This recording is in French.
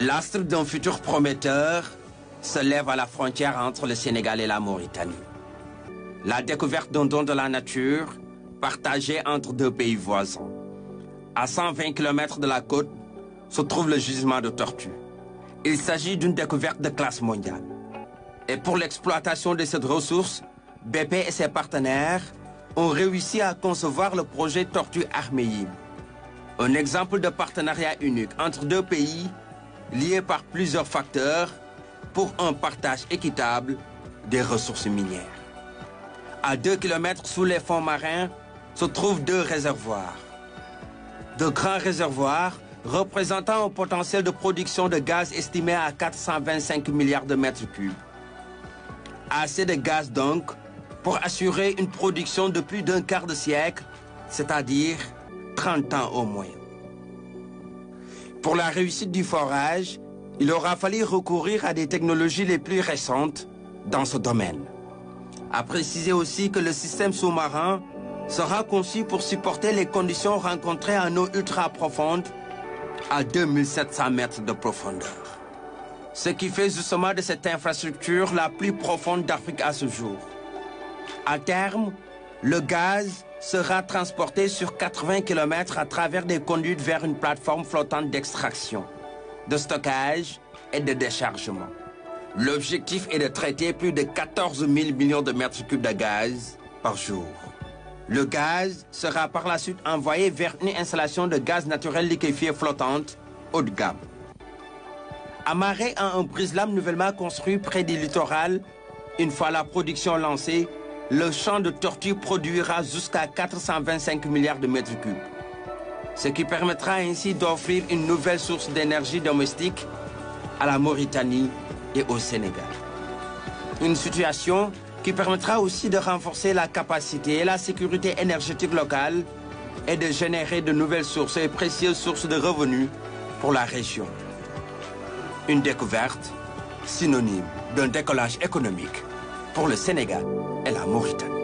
L'astre d'un futur prometteur se lève à la frontière entre le Sénégal et la Mauritanie. La découverte d'un don de la nature partagé entre deux pays voisins. À 120 km de la côte se trouve le gisement de tortue. Il s'agit d'une découverte de classe mondiale. Et pour l'exploitation de cette ressource, BP et ses partenaires ont réussi à concevoir le projet Tortue Ahmeyim. Un exemple de partenariat unique entre deux pays liés par plusieurs facteurs pour un partage équitable des ressources minières. À 2 km sous les fonds marins se trouvent deux réservoirs. De grands réservoirs représentant un potentiel de production de gaz estimé à 425 milliards de mètres cubes. Assez de gaz donc pour assurer une production de plus d'un quart de siècle, c'est-à-dire 30 ans au moins. Pour la réussite du forage, il aura fallu recourir à des technologies les plus récentes dans ce domaine. À préciser aussi que le système sous-marin sera conçu pour supporter les conditions rencontrées en eau ultra profonde à 2700 mètres de profondeur. Ce qui fait justement de cette infrastructure la plus profonde d'Afrique à ce jour. À terme, le gaz sera transporté sur 80 km à travers des conduites vers une plateforme flottante d'extraction, de stockage et de déchargement. L'objectif est de traiter plus de 14 000 millions de mètres cubes de gaz par jour. Le gaz sera par la suite envoyé vers une installation de gaz naturel liquéfié flottante haut de gamme. Amarré à un brise-lames nouvellement construit près du littoral, une fois la production lancée, le champ de tortue produira jusqu'à 425 milliards de mètres cubes. Ce qui permettra ainsi d'offrir une nouvelle source d'énergie domestique à la Mauritanie et au Sénégal. Une situation qui permettra aussi de renforcer la capacité et la sécurité énergétique locale et de générer de nouvelles sources et précieuses sources de revenus pour la région. Une découverte synonyme d'un décollage économique pour le Sénégal et la Mauritanie.